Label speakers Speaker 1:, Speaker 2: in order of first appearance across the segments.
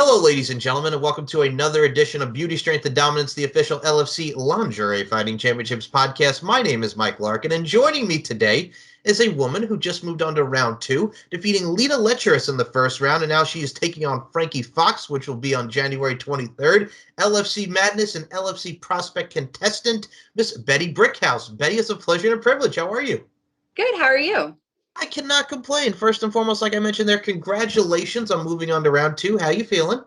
Speaker 1: Hello, ladies and gentlemen, and welcome to another edition of Beauty, Strength, and Dominance, the official LFC Lingerie Fighting Championships podcast. My name is Mike Larkin, and joining me today is a woman who just moved on to round two, defeating Lita Lecherous in the first round, and now she is taking on Frankie Fox, which will be on January 23rd. LFC Madness and LFC Prospect contestant, Miss Bettie Brickhouse. Bettie, it's a pleasure and a privilege. How are you?
Speaker 2: Good. How are you?
Speaker 1: I cannot complain. First and foremost, like I mentioned there, congratulations on moving on to round two. How you feeling?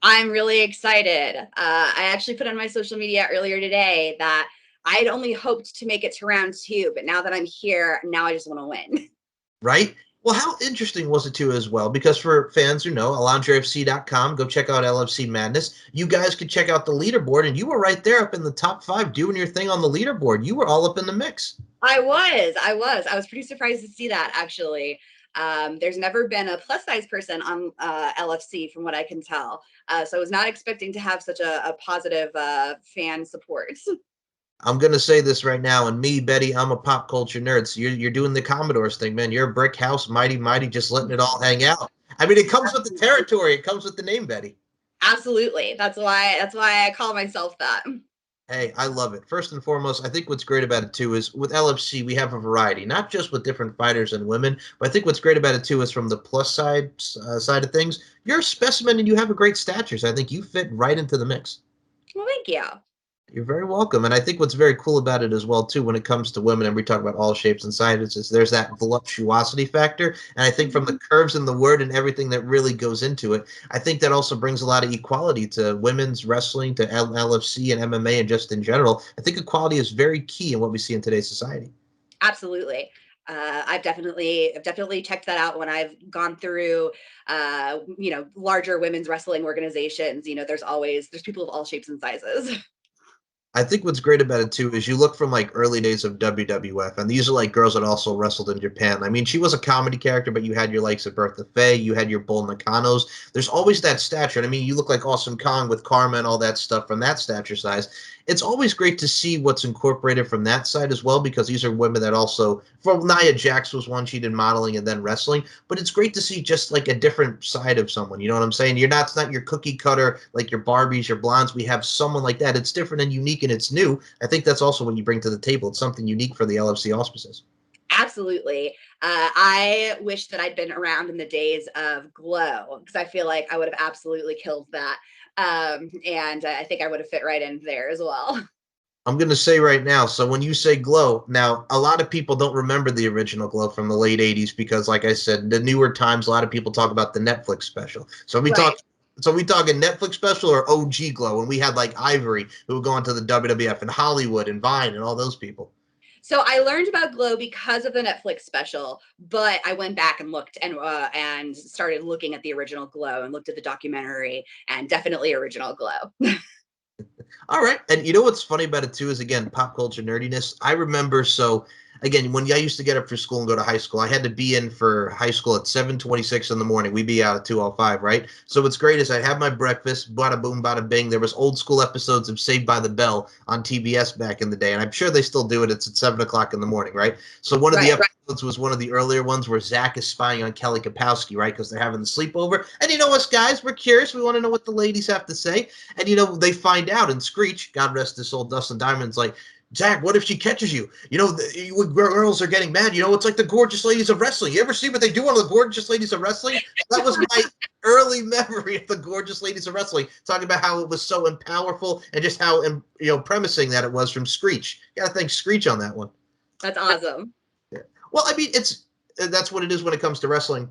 Speaker 2: I'm really excited. I actually put on my social media earlier today that I'd only hoped to make it to round two, but now that I'm here, now I just want to win.
Speaker 1: Right? Well, how interesting was it too as well? Because for fans who know, AlondraFC.com, go check out LFC Madness. You guys could check out the leaderboard, and you were right there up in the top five doing your thing on the leaderboard. You were all up in the mix.
Speaker 2: I was pretty surprised to see that, actually. There's never been a plus size person on LFC from what I can tell. So I was not expecting to have such a positive fan support.
Speaker 1: I'm gonna say this right now, and me, Betty, I'm a pop culture nerd. So you're doing the Commodores thing, man. You're a brick house, mighty, mighty, just letting it all hang out. I mean, it comes with the territory. It comes with the name, Betty.
Speaker 2: Absolutely. That's why I call myself that.
Speaker 1: Hey, I love it. First and foremost, I think what's great about it too is with LFC, we have a variety, not just with different fighters and women, but I think what's great about it too is from the plus side of things. You're a specimen and you have a great stature. So I think you fit right into the mix.
Speaker 2: Well, thank you.
Speaker 1: You're very welcome. And I think what's very cool about it as well, too, when it comes to women, and we talk about all shapes and sizes, is there's that voluptuosity factor. And I think from the curves in the word and everything that really goes into it, I think that also brings a lot of equality to women's wrestling, to LFC and MMA, and just in general. I think equality is very key in what we see in today's society.
Speaker 2: Absolutely. I've definitely checked that out when I've gone through, larger women's wrestling organizations. There's people of all shapes and sizes.
Speaker 1: I think what's great about it too is you look from like early days of WWF, and these are like girls that also wrestled in Japan. I mean, she was a comedy character, but you had your likes of Bertha Faye, you had your Bull Nakanos. There's always that stature. And I mean, you look like Awesome Kong with Karma and all that stuff from that stature size. It's always great to see what's incorporated from that side as well, because these are women that also, from Nia Jax was one, she did modeling and then wrestling, but it's great to see just like a different side of someone. You know what I'm saying? It's not your cookie cutter, like your Barbies, your blondes. We have someone like that. It's different and unique and it's new. I think that's also what you bring to the table. It's something unique for the LFC auspices.
Speaker 2: Absolutely. I wish that I'd been around in the days of Glow, because I feel like I would have absolutely killed that. And I think I would have fit right in there as well.
Speaker 1: I'm going to say right now, so when you say Glow, now a lot of people don't remember the original Glow from the late 80s because, like I said, the newer times, a lot of people talk about the Netflix special.
Speaker 2: Right.
Speaker 1: So we talking Netflix special or OG Glow when we had like Ivory who would go into the WWF and Hollywood and Vine and all those people.
Speaker 2: So I learned about Glow because of the Netflix special, but I went back and looked and started looking at the original Glow and looked at the documentary, and definitely original Glow.
Speaker 1: All right. And you know what's funny about it too is again pop culture nerdiness. I remember again when I used to get up for school and go to high school, I had to be in for high school at 7:26 in the morning. We'd be out at 2:05, right? So what's great is I have my breakfast, bada boom, bada bing. There was old school episodes of Saved by the Bell on TBS back in the day, and I'm sure they still do it. It's at 7 o'clock in the morning, right? So one of the episodes was one of the earlier ones where Zach is spying on Kelly Kapowski, right? Because they're having the sleepover. And you know what, guys? We're curious. We want to know what the ladies have to say. And they find out, and Screech, God rest his soul, Dustin Diamond's like, Zach, what if she catches you? Girls are getting mad. It's like the gorgeous ladies of wrestling. You ever see what they do on the gorgeous ladies of wrestling? That was my early memory of the gorgeous ladies of wrestling, talking about how it was so powerful and just how premising that it was from Screech. You gotta thank Screech on that one.
Speaker 2: That's awesome.
Speaker 1: Yeah. Well, I mean, that's what it is when it comes to wrestling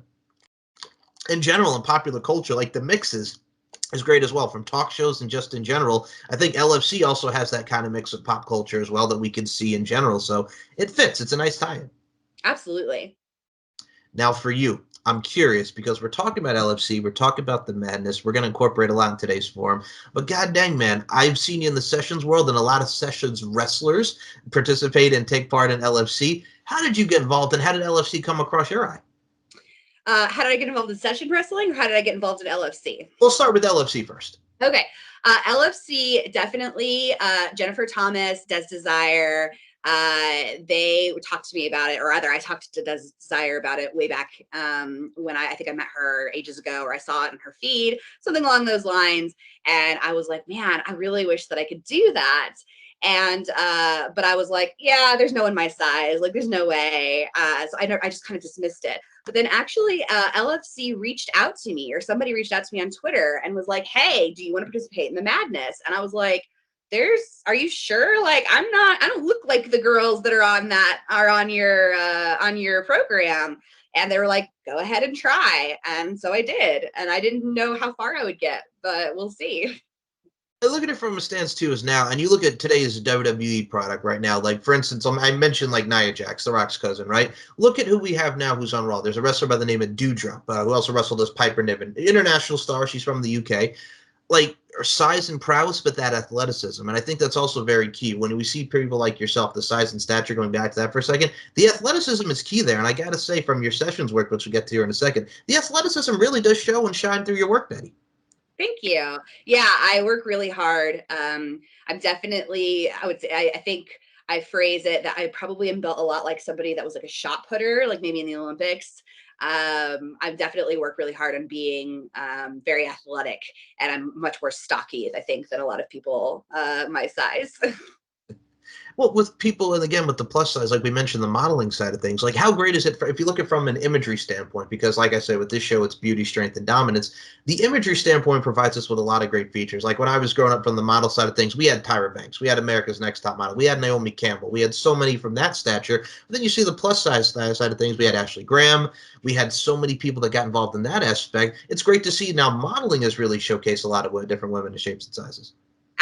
Speaker 1: in general and popular culture. Like the mixes is great as well from talk shows and just in general. I think LFC also has that kind of mix of pop culture as well that we can see in general. So it fits. It's a nice tie-in.
Speaker 2: Absolutely.
Speaker 1: Now for you, I'm curious because we're talking about LFC, we're talking about the madness. We're going to incorporate a lot in today's forum. But god dang, man, I've seen you in the sessions world and a lot of sessions wrestlers participate and take part in LFC. How did you get involved and how did LFC come across your eye?
Speaker 2: How did I get involved in session wrestling, or how did I get involved in LFC?
Speaker 1: We'll start with LFC first.
Speaker 2: Okay. LFC, definitely Jennifer Thomas, Des Desire, they talked to me about it, or rather I talked to Desire about it way back when I think I met her ages ago, or I saw it in her feed, something along those lines. And I was like, man, I really wish that I could do that. And but I was like, yeah, there's no one my size, like there's no way. So I just kind of dismissed it. But then actually LFC reached out to me, or somebody reached out to me on Twitter and was like, hey, do you want to participate in the madness? And I was like, are you sure? Like, I don't look like the girls that are on your program. And they were like, go ahead and try. And so I did. And I didn't know how far I would get, but we'll see.
Speaker 1: I look at it from a stance too is now, and you look at today's WWE product right now. Like for instance, I mentioned like Nia Jax, The Rock's cousin, right? Look at who we have now who's on Raw. There's a wrestler by the name of Doudrop, who also wrestled as Piper Niven, international star. She's from the UK. Like her size and prowess, but that athleticism, and I think that's also very key. When we see people like yourself, the size and stature, going back to that for a second, the athleticism is key there. And I gotta say, from your sessions work, which we'll get to here in a second, the athleticism really does show and shine through your work, Betty.
Speaker 2: Thank you. Yeah, I work really hard. I'm definitely, I would say, I think I phrase it that I probably am built a lot like somebody that was like a shot putter, like maybe in the Olympics. I've definitely worked really hard on being very athletic, and I'm much more stocky, I think, than a lot of people my size.
Speaker 1: Well, with people, and again with the plus size, like we mentioned, the modeling side of things, like how great is it if you look at it from an imagery standpoint? Because, like I said, with this show, it's beauty, strength, and dominance. The imagery standpoint provides us with a lot of great features. Like when I was growing up from the model side of things, we had Tyra Banks, we had America's Next Top Model, we had Naomi Campbell, we had so many from that stature. But then you see the plus size side of things, we had Ashley Graham, we had so many people that got involved in that aspect. It's great to see now modeling has really showcased a lot of different women in shapes and sizes.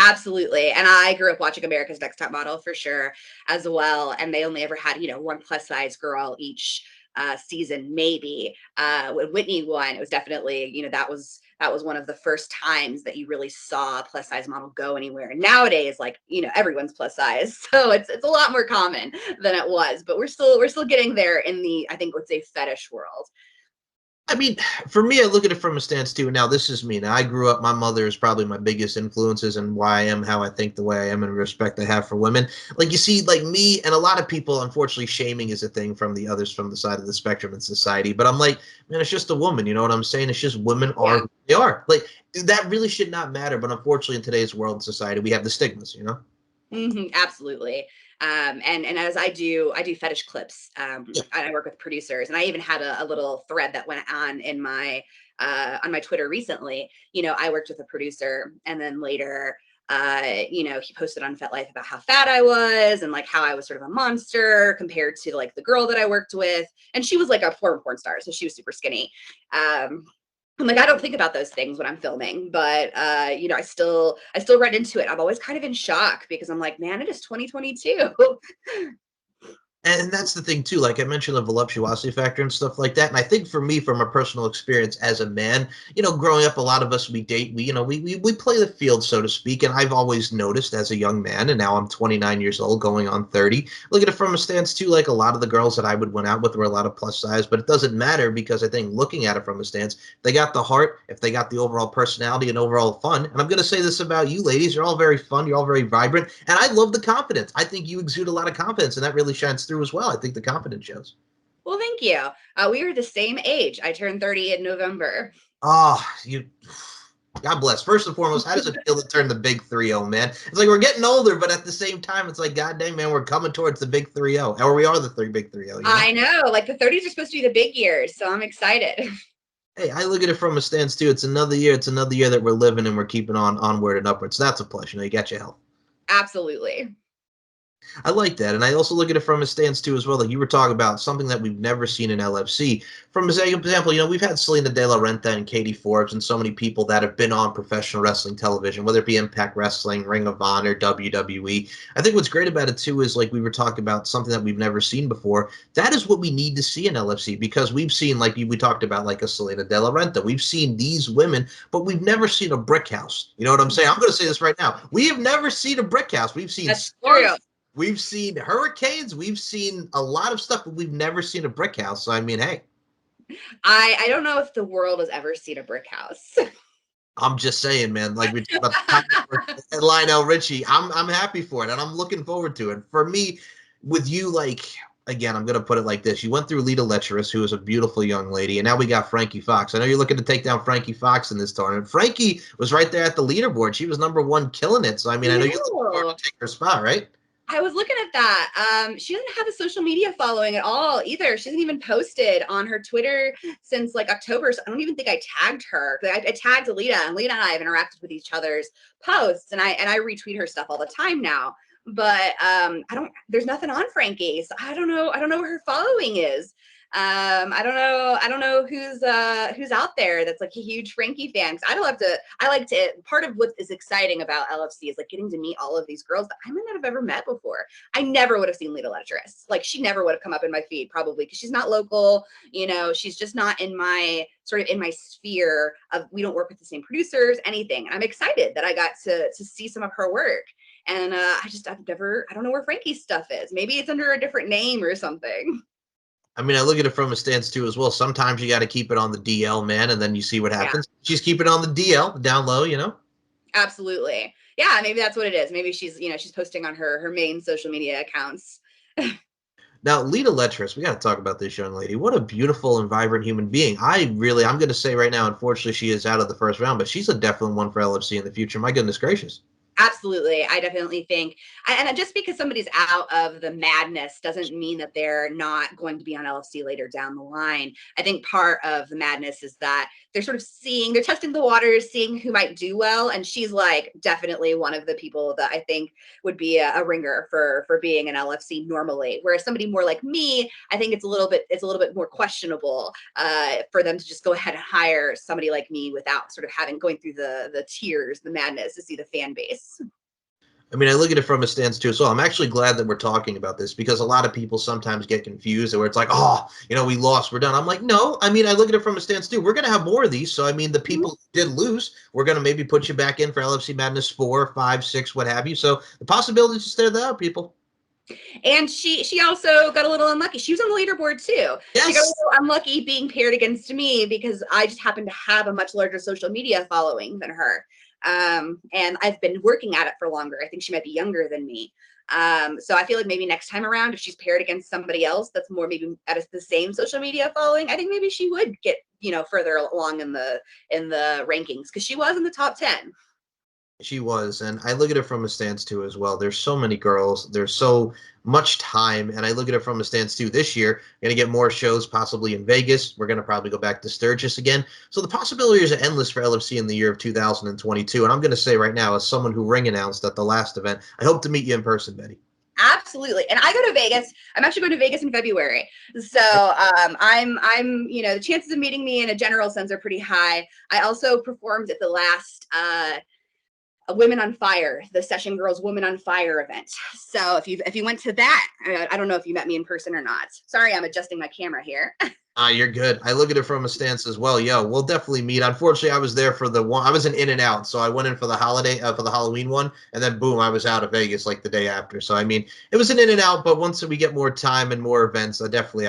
Speaker 2: Absolutely. And I grew up watching America's Next Top Model for sure as well. And they only ever had, one plus size girl each season, maybe. When Whitney won, it was definitely, that was one of the first times that you really saw a plus size model go anywhere. And nowadays, like, everyone's plus size. So it's a lot more common than it was. But we're still getting there in the, I think, let's say, fetish world.
Speaker 1: I mean, for me, I look at it from a stance too. Now, this is me. Now, I grew up. My mother is probably my biggest influences and why I am how I think the way I am and respect I have for women. Like you see, like me and a lot of people, unfortunately, shaming is a thing from the others from the side of the spectrum in society. But I'm like, man, it's just a woman. You know what I'm saying? It's just women are
Speaker 2: Yeah.
Speaker 1: who they are. Like that really should not matter. But unfortunately, in today's world and society, we have the stigmas. You know?
Speaker 2: Absolutely. And as I do fetish clips.
Speaker 1: Yeah.
Speaker 2: I work with producers, and I even had a little thread that went on my Twitter recently. I worked with a producer, and then later, he posted on FetLife about how fat I was, and like how I was sort of a monster compared to like the girl that I worked with, and she was like a former porn star, so she was super skinny. Um, I'm like, I don't think about those things when I'm filming, but I still run into it. I'm always kind of in shock because I'm like, man, it is 2022.
Speaker 1: And that's the thing too. Like I mentioned, the voluptuosity factor and stuff like that. And I think for me, from a personal experience as a man, growing up, a lot of us we date, we play the field, so to speak. And I've always noticed as a young man, and now I'm 29 years old, going on 30. Look at it from a stance too. Like a lot of the girls that I would went out with were a lot of plus size, but it doesn't matter because I think looking at it from a stance, they got the heart, if they got the overall personality and overall fun. And I'm going to say this about you, ladies: you're all very fun, you're all very vibrant, and I love the confidence. I think you exude a lot of confidence, and that really shines through as well. I think the confidence shows.
Speaker 2: Well, thank you. We were the same age. I turned 30 in November.
Speaker 1: Oh, you. God bless. First and foremost, how does it feel to turn the big 3-0, man? It's like we're getting older, but at the same time, it's like, God dang, man, we're coming towards the big 3-0. Or we are the big 3-0, you know?
Speaker 2: I know, like the 30s are supposed to be the big years, so I'm excited.
Speaker 1: Hey, I look at it from a stance, too. It's another year. It's another year that we're living and we're keeping on onward and upwards. So that's a plus. You got your health.
Speaker 2: Absolutely.
Speaker 1: I like that. And I also look at it from a stance too as well. Like you were talking about something that we've never seen in LFC. From example, we've had Selena De La Renta and Katie Forbes and so many people that have been on professional wrestling television, whether it be Impact Wrestling, Ring of Honor, WWE. I think what's great about it too is like we were talking about something that we've never seen before. That is what we need to see in LFC because we've seen, like we talked about, like a Selena De La Renta. We've seen these women, but we've never seen a brick house. You know what I'm saying? I'm going to say this right now. We have never seen a brick house. We've seen
Speaker 2: That's true.
Speaker 1: stars. We've seen hurricanes. We've seen a lot of stuff, but we've never seen a brick house. So I mean, hey,
Speaker 2: I don't know if the world has ever seen a brick house.
Speaker 1: I'm just saying, man. Like we talked about the and Lionel Richie, I'm happy for it, and I'm looking forward to it. For me, with you, like, again, I'm gonna put it like this: you went through Lita Lecherous, who is a beautiful young lady, and now we got Frankie Fox. I know you're looking to take down Frankie Fox in this tournament. Frankie was right there at the leaderboard; she was #1, killing it. So I mean, I know you're looking forward
Speaker 2: No.
Speaker 1: to take her spot, right?
Speaker 2: I was looking at that. She doesn't have a social media following at all either. She hasn't even posted on her Twitter since like October. So I don't even think I tagged her. I tagged Alita, and Alita and I have interacted with each other's posts, and I retweet her stuff all the time now. But I don't. There's nothing on Frankie, so I don't know. I don't know where her following is. I don't know. I don't know who's out there that's like a huge Frankie fan. I don't have to. I like to. Part of what is exciting about LFC is like getting to meet all of these girls that I might not have ever met before. I never would have seen Lita Lecherous. Like she never would have come up in my feed probably because she's not local. You know, she's just not in my sort of in my sphere of. We don't work with the same producers, anything. And I'm excited that I got to see some of her work. And I don't know where Frankie's stuff is. Maybe it's under a different name or something.
Speaker 1: I mean, I look at it from a stance too as well. Sometimes you got to keep it on the DL, man, and then you see what
Speaker 2: Yeah.
Speaker 1: happens. She's keeping it on the DL, down low, you know.
Speaker 2: Absolutely. Yeah, maybe that's what it is. Maybe she's posting on her main social media accounts.
Speaker 1: Now, Lita Lecherous, we got to talk about this young lady. What a beautiful and vibrant human being. I'm going to say right now, unfortunately, she is out of the first round, but she's a definite one for LFC in the future. My goodness gracious.
Speaker 2: Absolutely. I definitely think, and just because somebody's out of the madness doesn't mean that they're not going to be on LFC later down the line. I think part of the madness is that they're sort of they're testing the waters, seeing who might do well. And she's like definitely one of the people that I think would be a ringer for being an LFC normally. Whereas somebody more like me, I think it's a little bit more questionable for them to just go ahead and hire somebody like me without sort of going through the tears, the madness to see the fan base.
Speaker 1: I mean, I look at it from a stance too. So I'm actually glad that we're talking about this because a lot of people sometimes get confused where it's like, oh, we lost, we're done. I'm like, no. I mean, I look at it from a stance too. We're going to have more of these. So I mean, the people who did lose, we're going to maybe put you back in for LFC Madness 4, 5, 6, what have you. So the possibilities are still there, people.
Speaker 2: And she also got a little unlucky. She was on the leaderboard too.
Speaker 1: Yes.
Speaker 2: She got a little unlucky being paired against me because I just happen to have a much larger social media following than her. And I've been working at it for longer. I think she might be younger than me. So I feel like maybe next time around, if she's paired against somebody else that's more maybe at the same social media following, I think maybe she would get further along in the rankings because she was in the top 10.
Speaker 1: She was, and I look at it from a stance too as well. There's so many girls, there's so much time, and I look at it from a stance too. This year, we're gonna get more shows, possibly in Vegas. We're gonna probably go back to Sturgis again. So the possibilities are endless for LFC in the year of 2022. And I'm gonna say right now, as someone who ring announced at the last event, I hope to meet you in person, Betty.
Speaker 2: Absolutely. And I go to Vegas. I'm actually going to Vegas in February. So I'm the chances of meeting me in a general sense are pretty high. I also performed at the last Women on Fire, the Session Girls Women on Fire event. So if you went to that, I don't know if you met me in person or not. Sorry, I'm adjusting my camera here.
Speaker 1: You're good. I look at it from a stance as well. Yo, we'll definitely meet. Unfortunately, I was there for the one. I was an in and out, so I went in for the for the Halloween one, and then boom, I was out of Vegas like the day after. So I mean, it was an in and out. But once we get more time and more events, I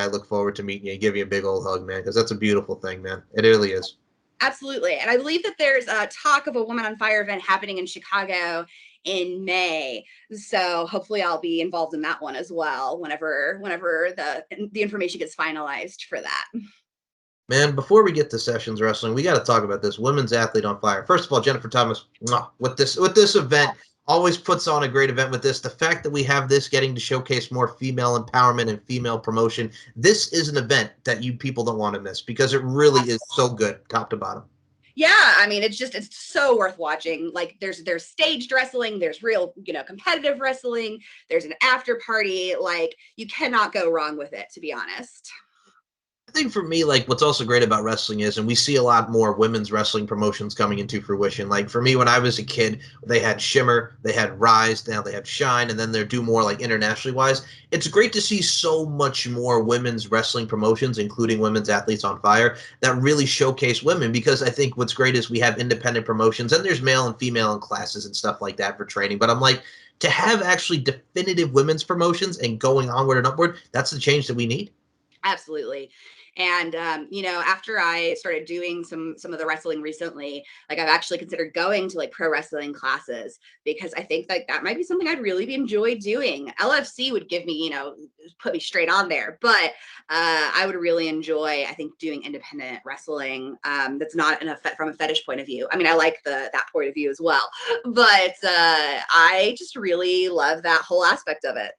Speaker 1: look forward to meeting you and give you a big old hug, man, because that's a beautiful thing, man. It really is.
Speaker 2: Absolutely. And I believe that there's a talk of a Woman on Fire event happening in Chicago in May. So hopefully I'll be involved in that one as well whenever the information gets finalized for that.
Speaker 1: Man, before we get to Sessions Wrestling, we got to talk about this women's athlete on fire. First of all, Jennifer Thomas, with this event, always puts on a great event with this. The fact that we have this getting to showcase more female empowerment and female promotion, this is an event that you people don't want to miss because it really is so good, top to bottom.
Speaker 2: Yeah, I mean, it's so worth watching. Like there's staged wrestling, there's real, competitive wrestling, there's an after party. Like you cannot go wrong with it, to be honest.
Speaker 1: I think for me, like what's also great about wrestling is, and we see a lot more women's wrestling promotions coming into fruition. Like for me, when I was a kid, they had Shimmer, they had Rise, now they have Shine, and then they're do more like internationally wise. It's great to see so much more women's wrestling promotions, including women's athletes on fire, that really showcase women. Because I think what's great is we have independent promotions, and there's male and female in classes and stuff like that for training. But I'm like, to have actually definitive women's promotions and going onward and upward, that's the change that we need.
Speaker 2: Absolutely. And after I started doing some of the wrestling recently, like I've actually considered going to like pro wrestling classes because I think like that might be something I'd really enjoy doing. LFC would give me, put me straight on there, but I would really enjoy, I think, doing independent wrestling. That's not from a fetish point of view. I mean, I like that point of view as well, but I just really love that whole aspect of it.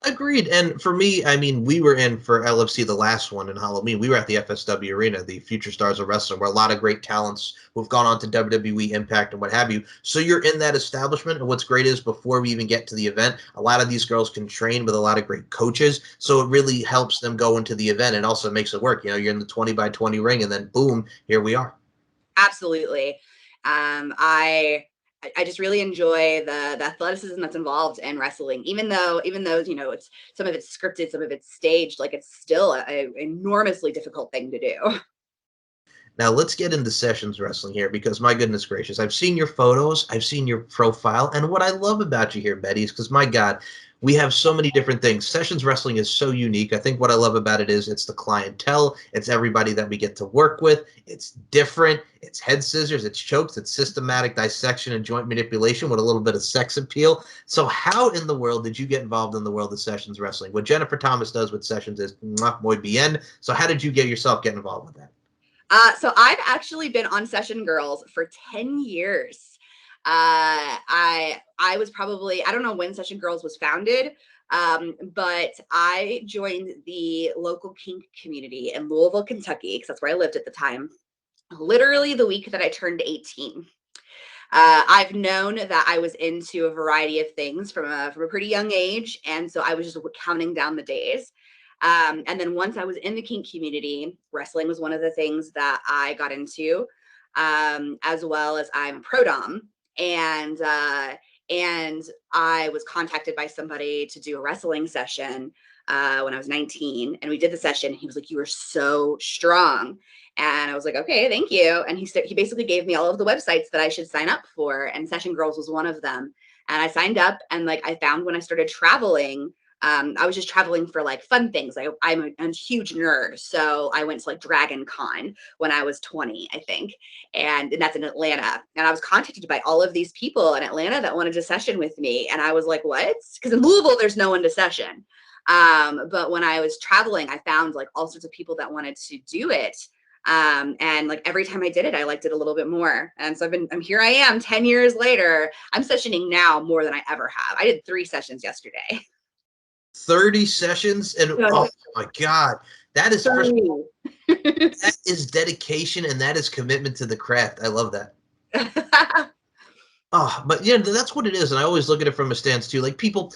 Speaker 1: Agreed. And for me, I mean, we were in for LFC, the last one in Halloween. We were at the FSW Arena, the Future Stars of Wrestling, where a lot of great talents who've gone on to WWE Impact and what have you. So you're in that establishment. And what's great is before we even get to the event, a lot of these girls can train with a lot of great coaches. So it really helps them go into the event and also makes it work. You're in the 20 by 20 ring, and then boom, here we are.
Speaker 2: Absolutely. I just really enjoy the athleticism that's involved in wrestling, even though it's some of it's scripted, some of it's staged. Like it's still a enormously difficult thing to do.
Speaker 1: Now let's get into sessions wrestling here because my goodness gracious, I've seen your photos, I've seen your profile, and what I love about you here, Betty, is because my God, we have so many different things. Sessions wrestling is so unique. I think what I love about it is it's the clientele, it's everybody that we get to work with, it's different, it's head scissors, it's chokes, it's systematic dissection and joint manipulation with a little bit of sex appeal. So how in the world did you get involved in the world of sessions wrestling? What Jennifer Thomas does with sessions is mwah, muy bien. So how did you get involved with that?
Speaker 2: So I've actually been on Session Girls for 10 years. I was probably, I don't know when Session Girls was founded, but I joined the local kink community in Louisville, Kentucky, because that's where I lived at the time, literally the week that I turned 18. I've known that I was into a variety of things from a pretty young age, and so I was just counting down the days. And then once I was in the kink community, wrestling was one of the things that I got into, as well as I'm pro dom, and and I was contacted by somebody to do a wrestling session when I was 19, and we did the session. He was like, "You are so strong." And I was like, okay, thank you. And he basically gave me all of the websites that I should sign up for, and Session Girls was one of them. And I signed up, and like I found when I started traveling, I was just traveling for like fun things. I'm a huge nerd, so I went to like Dragon Con when I was 20, I think, and that's in Atlanta. And I was contacted by all of these people in Atlanta that wanted to session with me, and I was like, what? Because in Louisville, there's no one to session. But when I was traveling, I found like all sorts of people that wanted to do it, and like every time I did it, I liked it a little bit more. And so I'm here I am 10 years later. I'm sessioning now more than I ever have. I did 3 sessions yesterday.
Speaker 1: 30 sessions and oh my God, that is first of all, that is dedication and that is commitment to the craft. I love that. Oh, but yeah, that's what it is, and I always look at it from a stance too. Like people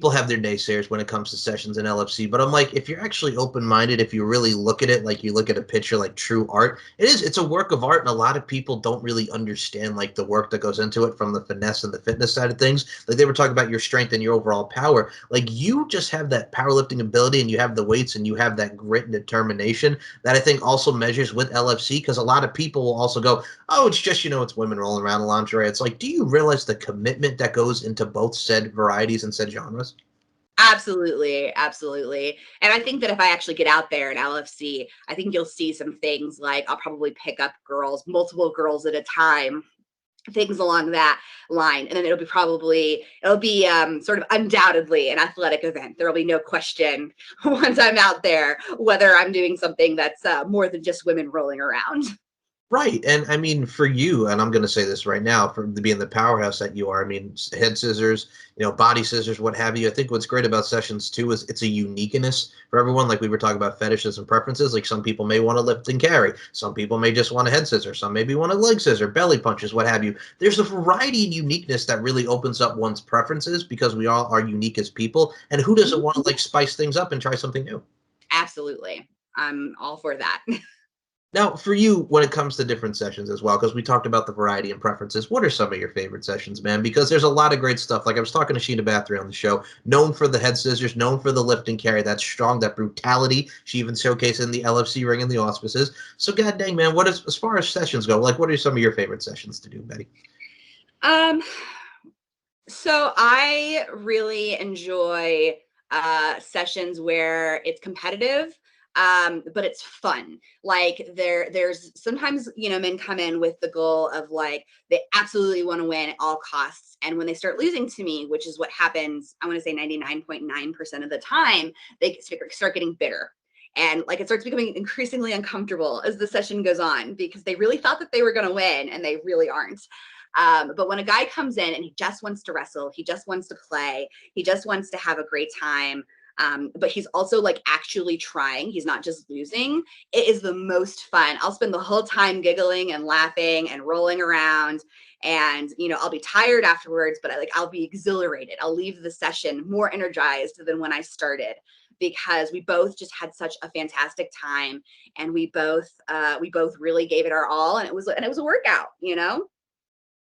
Speaker 1: have their naysayers when it comes to sessions in LFC, but I'm like, if you're actually open-minded, if you really look at it like you look at a picture like true art, it's a work of art, and a lot of people don't really understand like the work that goes into it from the finesse and the fitness side of things. Like they were talking about your strength and your overall power. Like you just have that powerlifting ability, and you have the weights, and you have that grit and determination that I think also measures with LFC because a lot of people will also go, oh, it's just, it's women rolling around in lingerie. It's like, do you realize the commitment that goes into both said varieties and said genres?
Speaker 2: Absolutely, absolutely. And I think that if I actually get out there at LFC, I think you'll see some things like I'll probably pick up girls, multiple girls at a time, things along that line. And then it'll be sort of undoubtedly an athletic event. There will be no question once I'm out there whether I'm doing something that's more than just women rolling around.
Speaker 1: Right. And I mean, for you, and I'm going to say this right now, for being the powerhouse that you are, I mean, head scissors, body scissors, what have you. I think what's great about sessions too is it's a uniqueness for everyone. Like we were talking about fetishes and preferences. Like some people may want to lift and carry. Some people may just want a head scissor. Some maybe want a leg scissor, belly punches, what have you. There's a variety and uniqueness that really opens up one's preferences because we all are unique as people. And who doesn't want to like spice things up and try something new?
Speaker 2: Absolutely. I'm all for that.
Speaker 1: Now, for you, when it comes to different sessions as well, because we talked about the variety and preferences, what are some of your favorite sessions, man? Because there's a lot of great stuff. Like I was talking to Sheena Bathory on the show, known for the head scissors, known for the lift and carry, that strong, that brutality. She even showcased in the LFC ring and the auspices. So, god dang, man, as far as sessions go, like what are some of your favorite sessions to do, Betty?
Speaker 2: Um, So I really enjoy sessions where it's competitive. but it's fun. Like there's sometimes, men come in with the goal of like, they absolutely want to win at all costs. And when they start losing to me, which is what happens, I want to say 99.9% of the time, they start getting bitter. And like it starts becoming increasingly uncomfortable as the session goes on because they really thought that they were going to win and they really aren't. But when a guy comes in and he just wants to wrestle, he just wants to play, he just wants to have a great time, but he's also like actually trying, he's not just losing, it is the most fun. I'll spend the whole time giggling and laughing and rolling around. And I'll be tired afterwards, but I'll be exhilarated. I'll leave the session more energized than when I started, because we both just had such a fantastic time, and we both really gave it our all, and it was a workout.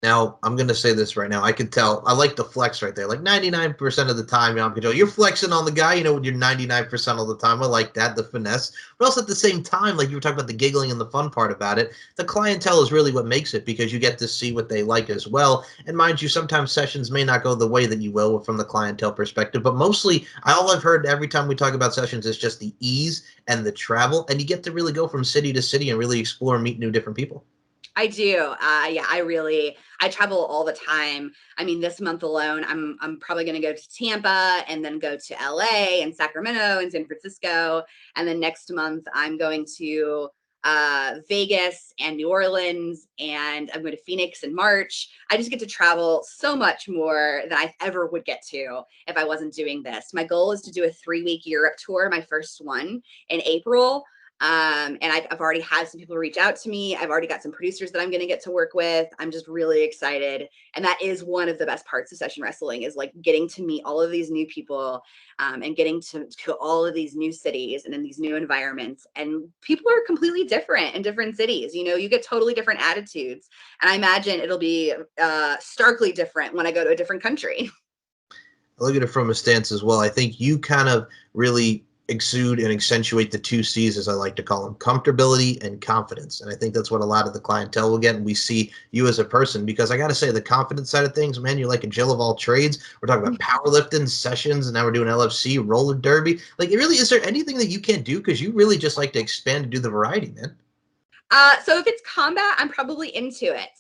Speaker 1: Now, I'm going to say this right now. I can tell. I like the flex right there. Like 99% of the time, I'm control. You're flexing on the guy, when you're 99% of the time. I like that, the finesse. But also at the same time, like you were talking about the giggling and the fun part about it, the clientele is really what makes it, because you get to see what they like as well. And mind you, sometimes sessions may not go the way that you will from the clientele perspective. But mostly, all I've heard every time we talk about sessions is just the ease and the travel. And you get to really go from city to city and really explore and meet new different people.
Speaker 2: I do. Yeah, I travel all the time. I mean, this month alone, I'm probably going to go to Tampa and then go to LA and Sacramento and San Francisco. And then next month, I'm going to Vegas and New Orleans, and I'm going to Phoenix in March. I just get to travel so much more than I ever would get to if I wasn't doing this. My goal is to do a 3-week Europe tour, my first one in April. And I've already had some people reach out to me. I've already got some producers that I'm going to get to work with. I'm just really excited. And that is one of the best parts of session wrestling, is like getting to meet all of these new people, and getting to all of these new cities and in these new environments. And people are completely different in different cities. You get totally different attitudes. And I imagine it'll be starkly different when I go to a different country.
Speaker 1: I look at it from a stance as well. I think you kind of really exude and accentuate the two C's, as I like to call them: comfortability and confidence. And I think that's what a lot of the clientele will get. And we see you as a person, because I got to say, the confidence side of things, man, you're like a Jill of all trades. We're talking about powerlifting sessions, and now we're doing LFC, roller derby. Like, it really, is there anything that you can't do? Because you really just like to expand and do the variety, man.
Speaker 2: So if it's combat, I'm probably into it.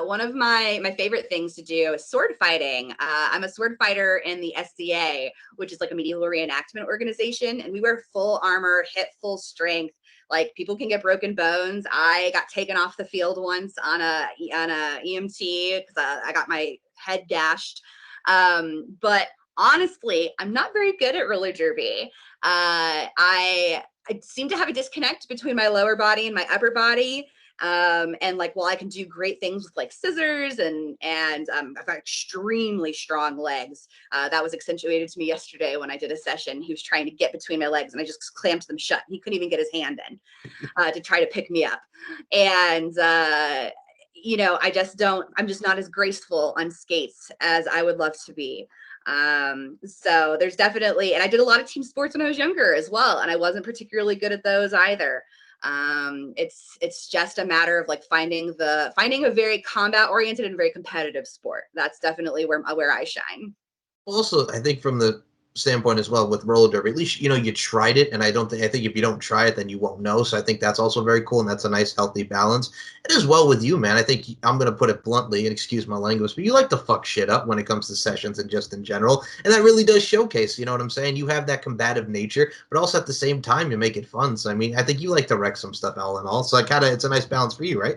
Speaker 2: One of my favorite things to do is sword fighting. I'm a sword fighter in the SCA, which is like a medieval reenactment organization, and we wear full armor, hit full strength. Like, people can get broken bones. I got taken off the field once on a EMT because I got my head gashed. But honestly, I'm not very good at roller derby. I seem to have a disconnect between my lower body and my upper body. And like, while I can do great things with like scissors and I've got extremely strong legs. That was accentuated to me yesterday when I did a session. He was trying to get between my legs and I just clamped them shut. He couldn't even get his hand in to try to pick me up. And I'm just not as graceful on skates as I would love to be. So there's definitely, and I did a lot of team sports when I was younger as well, and I wasn't particularly good at those either. It's just a matter of like finding a very combat oriented and very competitive sport. That's definitely where I shine.
Speaker 1: Also, I think from the standpoint as well with roller derby, at least you tried it, and I think if you don't try it, then you won't know. So I think that's also very cool, and that's a nice healthy balance. And as well with you, man, I think I'm gonna put it bluntly, and excuse my language, but you like to fuck shit up when it comes to sessions and just in general, and that really does showcase. You know what I'm saying? You have that combative nature, but also at the same time you make it fun. So I mean, I think you like to wreck some stuff all in all. So it's a nice balance for you, right?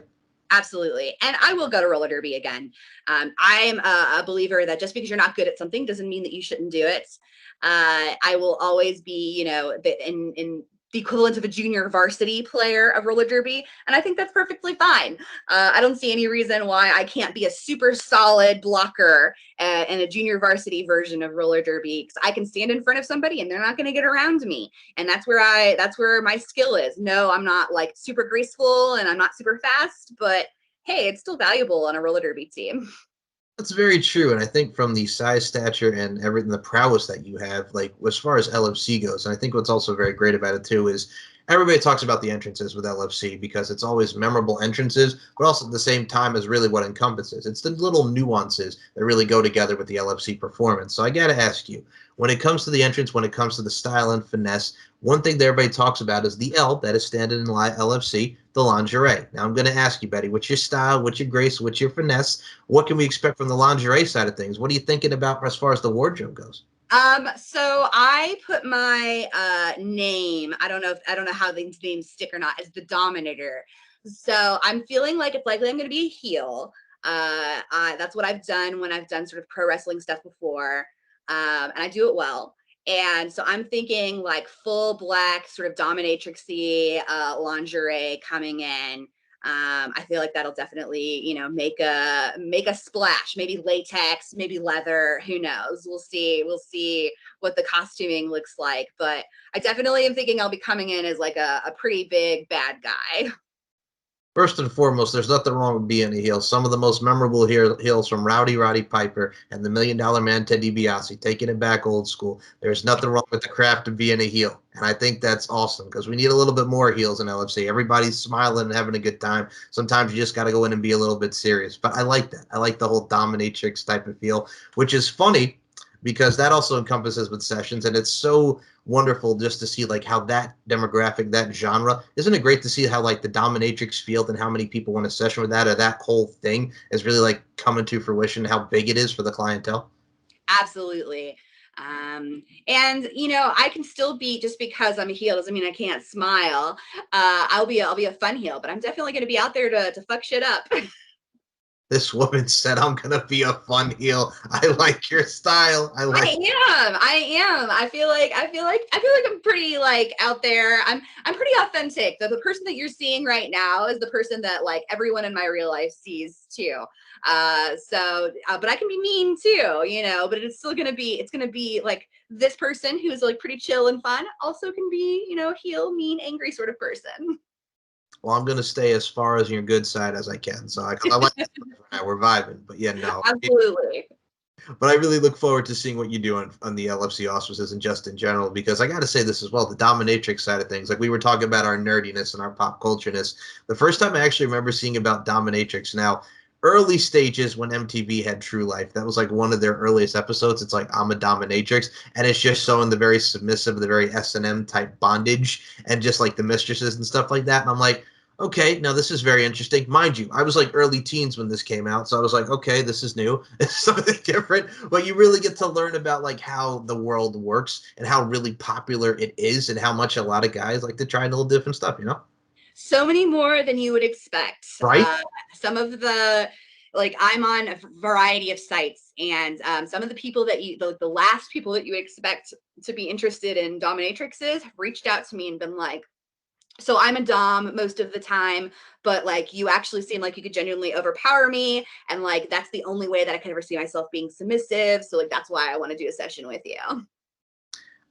Speaker 2: Absolutely. And I will go to roller derby again. I'm a believer that just because you're not good at something doesn't mean that you shouldn't do it. I will always be, in the equivalent of a junior varsity player of roller derby. And I think that's perfectly fine. I don't see any reason why I can't be a super solid blocker in a junior varsity version of roller derby, because I can stand in front of somebody and they're not going to get around me. And that's where my skill is. No, I'm not like super graceful and I'm not super fast, but hey, it's still valuable on a roller derby team.
Speaker 1: That's very true, and I think from the size, stature, and everything, the prowess that you have, like as far as LFC goes, and I think what's also very great about it too is everybody talks about the entrances with LFC because it's always memorable entrances, but also at the same time is really what encompasses. It's the little nuances that really go together with the LFC performance. So I got to ask you, when it comes to the entrance, when it comes to the style and finesse, one thing that everybody talks about is the L that is standing in LFC, the lingerie. Now I'm going to ask you, Betty, what's your style, what's your grace, what's your finesse? What can we expect from the lingerie side of things? What are you thinking about as far as the wardrobe goes?
Speaker 2: So I put my name, I don't know how these names stick or not, as the Dominator. So I'm feeling like it's likely I'm gonna be a heel. That's what I've done when I've done sort of pro wrestling stuff before. And I do it well. And so I'm thinking like full black, sort of dominatrixy lingerie coming in. I feel like that'll definitely, make a splash. Maybe latex, maybe leather. Who knows? We'll see. We'll see what the costuming looks like. But I definitely am thinking I'll be coming in as like a pretty big bad guy.
Speaker 1: First and foremost, there's nothing wrong with being a heel. Some of the most memorable heels from Rowdy Roddy Piper and the Million Dollar Man Ted DiBiase, taking it back old school. There's nothing wrong with the craft of being a heel. And I think that's awesome because we need a little bit more heels in LFC. Everybody's smiling and having a good time. Sometimes you just got to go in and be a little bit serious. But I like that. I like the whole dominatrix type of feel, which is funny because that also encompasses with sessions. And it's so wonderful just to see like how that demographic, that genre, isn't it great to see how like the dominatrix field and how many people want a session with that, or that whole thing is really like coming to fruition, how big it is for the clientele?
Speaker 2: Absolutely. And I can still be, just because I'm a heel doesn't mean I can't smile. I'll be a fun heel, but I'm definitely going to be out there to fuck shit up.
Speaker 1: This woman said, I'm gonna be a fun heel. I like your style. I like.
Speaker 2: I feel like I'm pretty like out there. I'm pretty authentic. The person that you're seeing right now is the person that like everyone in my real life sees too. But I can be mean too, but it's gonna be like this person who's like pretty chill and fun also can be, heel, mean, angry sort of person.
Speaker 1: Well, I'm gonna stay as far as your good side as I can. So I like that. We're vibing. But yeah, no.
Speaker 2: Absolutely.
Speaker 1: But I really look forward to seeing what you do on the LFC auspices and just in general, because I got to say this as well, the dominatrix side of things. Like we were talking about our nerdiness and our pop cultureness. The first time I actually remember seeing about dominatrix, now, early stages when MTV had True Life, that was like one of their earliest episodes. It's like I'm a dominatrix, and it's just showing the very submissive, the very S&M type bondage, and just like the mistresses and stuff like that. And I'm like, okay, now this is very interesting. Mind you, I was like early teens when this came out, so I was like, okay, this is new. It's something different. But you really get to learn about like how the world works and how really popular it is and how much a lot of guys like to try little different stuff, you know?
Speaker 2: So many more than you would expect.
Speaker 1: Right?
Speaker 2: Some of the like I'm on a variety of sites, and some of the people that the last people that you expect to be interested in dominatrixes have reached out to me and been like, so I'm a dom most of the time, but like you actually seem like you could genuinely overpower me, and like that's the only way that I can ever see myself being submissive, so like that's why I want to do a session with you.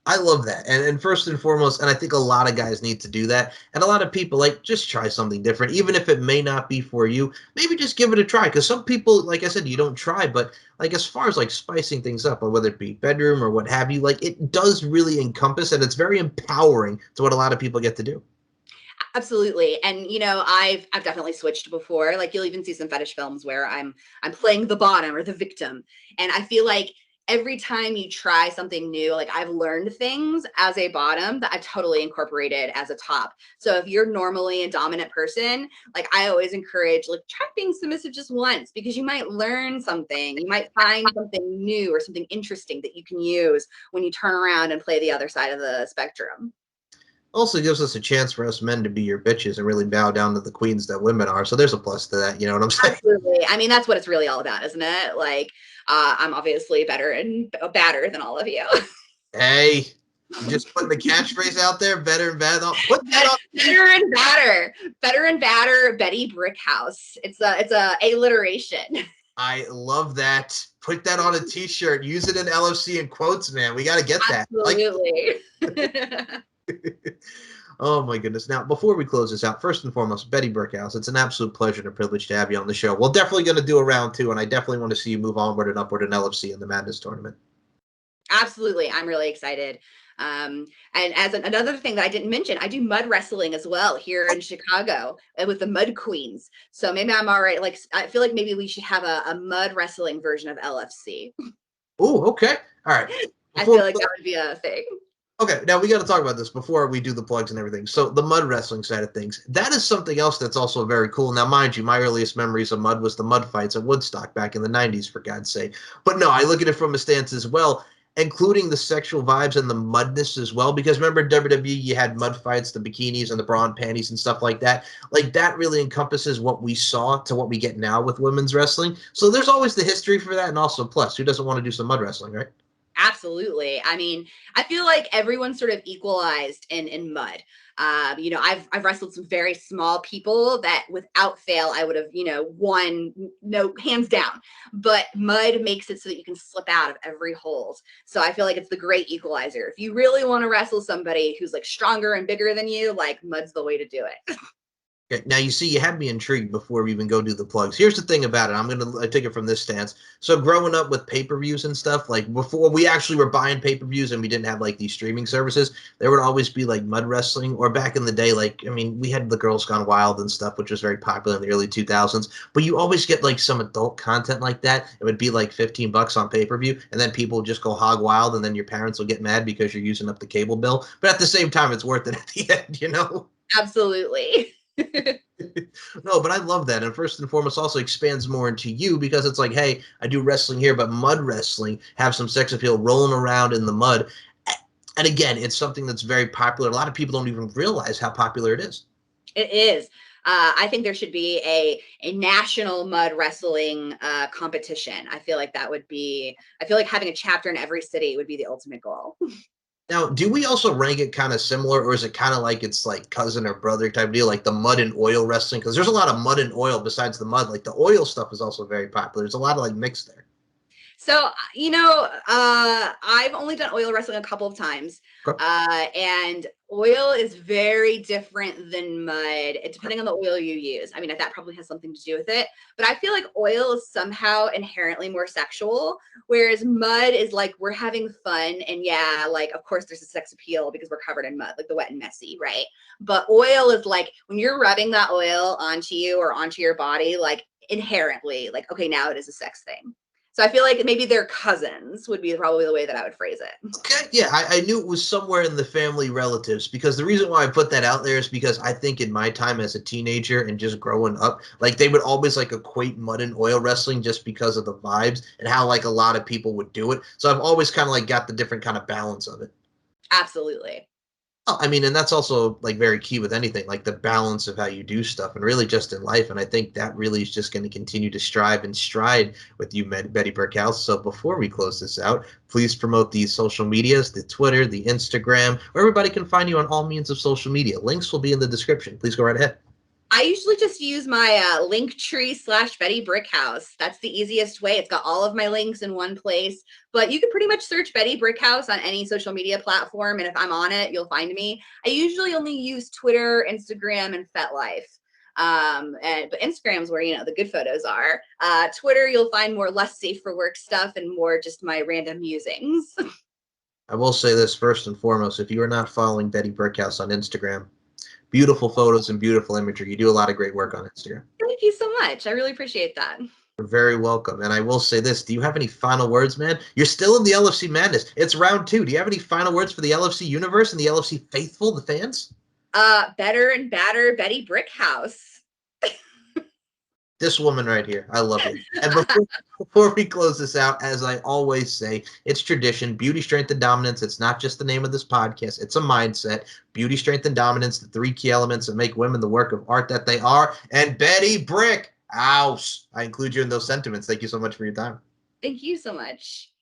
Speaker 1: I love that. And first and foremost, and I think a lot of guys need to do that. And a lot of people like just try something different, even if it may not be for you. Maybe just give it a try. Because some people, like I said, you don't try, but like as far as like spicing things up, or whether it be bedroom or what have you, like it does really encompass, and it's very empowering to what a lot of people get to do.
Speaker 2: Absolutely. And I've definitely switched before. Like you'll even see some fetish films where I'm playing the bottom or the victim. And I feel like every time you try something new, like I've learned things as a bottom that I've totally incorporated as a top. So if you're normally a dominant person, like I always encourage, like try being submissive just once, because you might learn something. You might find something new or something interesting that you can use when you turn around and play the other side of the spectrum.
Speaker 1: Also gives us a chance for us men to be your bitches and really bow down to the queens that women are. So there's a plus to that. You know what I'm saying?
Speaker 2: Absolutely. I mean, that's what it's really all about, isn't it? Like, I'm obviously better and badder than all of you.
Speaker 1: Hey, you just putting the catchphrase out there, better and better. Put that on.
Speaker 2: Better and badder, better and badder. Bettie Brickhouse. It's a alliteration.
Speaker 1: I love that. Put that on a t-shirt. Use it in LFC in quotes, man. We got to get that. Like,
Speaker 2: Absolutely.
Speaker 1: oh my goodness. Now, before we close this out, first and foremost, Bettie Brickhouse, it's an absolute pleasure and a privilege to have you on the show. We're definitely going to do a round two, and I definitely want to see you move onward and upward in LFC in the Madness tournament.
Speaker 2: Absolutely. I'm really excited. And as another thing that I didn't mention, I do mud wrestling as well here in Chicago with the Mud Queens. So maybe I'm all right. Like, I feel like maybe we should have a mud wrestling version of LFC.
Speaker 1: Oh, okay. All right.
Speaker 2: I
Speaker 1: Before
Speaker 2: feel like that would be a thing.
Speaker 1: Okay, now we got to talk about this before we do the plugs and everything. So the mud wrestling side of things, that is something else that's also very cool. Now, mind you, my earliest memories of mud was the mud fights at Woodstock back in the 90s, for God's sake. But no, I look at it from a stance as well, including the sexual vibes and the mudness as well. Because remember WWE, you had mud fights, the bikinis and the bra and panties and stuff like that. Like that really encompasses what we saw to what we get now with women's wrestling. So there's always the history for that. And also, plus, who doesn't want to do some mud wrestling, right?
Speaker 2: Absolutely. I mean, I feel like everyone's sort of equalized in mud. I've wrestled some very small people that without fail I would have, won, no, hands down. But mud makes it so that you can slip out of every hold. So I feel like it's the great equalizer. If you really want to wrestle somebody who's like stronger and bigger than you, like mud's the way to do it.
Speaker 1: Okay, now you see, you had me intrigued before we even go do the plugs. Here's the thing about it. I'm gonna take it from this stance. So growing up with pay-per-views and stuff, like before we actually were buying pay-per-views and we didn't have like these streaming services, there would always be like mud wrestling, or back in the day, like I mean, we had the Girls Gone Wild and stuff, which was very popular in the early 2000s. But you always get like some adult content like that. It would be like $15 on pay-per-view, and then people would just go hog wild, and then your parents will get mad because you're using up the cable bill. But at the same time, it's worth it at the end, you know.
Speaker 2: Absolutely.
Speaker 1: No, but I love that. And first and foremost, also expands more into you because it's like, hey, I do wrestling here, but mud wrestling, have some sex appeal rolling around in the mud. And again, it's something that's very popular. A lot of people don't even realize how popular it is.
Speaker 2: It is. I think there should be a national mud wrestling competition. I feel like that would be. I feel like having a chapter in every city would be the ultimate goal.
Speaker 1: Now, do we also rank it kind of similar, or is it kind of like it's like cousin or brother type deal, like the mud and oil wrestling? Because there's a lot of mud and oil besides the mud. Like the oil stuff is also very popular. There's a lot of like mix there.
Speaker 2: So, I've only done oil wrestling a couple of times.
Speaker 1: Okay.
Speaker 2: And oil is very different than mud, depending on the oil you use. I mean, that probably has something to do with it. But I feel like oil is somehow inherently more sexual, whereas mud is like we're having fun. And yeah, like, of course, there's a sex appeal because we're covered in mud, like the wet and messy, right? But oil is like when you're rubbing that oil onto you or onto your body, like inherently, like, okay, now it is a sex thing. So I feel like maybe they're cousins would be probably the way that I would phrase it.
Speaker 1: Okay, yeah, I knew it was somewhere in the family relatives because the reason why I put that out there is because I think in my time as a teenager and just growing up, like they would always like equate mud and oil wrestling just because of the vibes and how like a lot of people would do it. So I've always kind of like got the different kind of balance of it.
Speaker 2: Absolutely.
Speaker 1: Oh, I mean, and that's also like very key with anything, like the balance of how you do stuff, and really just in life. And I think that really is just going to continue to strive and stride with you, Betty Brickhouse. So before we close this out, please promote the social medias, the Twitter, the Instagram, where everybody can find you on all means of social media. Links will be in the description. Please go right ahead.
Speaker 2: I usually just use my link tree / Bettie Brickhouse. That's the easiest way. It's got all of my links in one place. But you can pretty much search Bettie Brickhouse on any social media platform. And if I'm on it, you'll find me. I usually only use Twitter, Instagram, and FetLife. But Instagram's where, the good photos are. Twitter, you'll find more less safe for work stuff and more just my random musings.
Speaker 1: I will say this first and foremost: if you are not following Betty Brickhouse on Instagram, beautiful photos and beautiful imagery. You do a lot of great work on Instagram.
Speaker 2: Thank you so much. I really appreciate that.
Speaker 1: You're very welcome. And I will say this: do you have any final words, man? You're still in the LFC madness. It's round 2. Do you have any final words for the LFC universe and the LFC faithful, the fans?
Speaker 2: Better and badder Bettie Brickhouse.
Speaker 1: This woman right here. I love you. And before we close this out, as I always say, it's tradition. Beauty, strength, and dominance. It's not just the name of this podcast. It's a mindset. Beauty, strength, and dominance, the 3 key elements that make women the work of art that they are. And Betty Brickhouse. I include you in those sentiments. Thank you so much for your time.
Speaker 2: Thank you so much.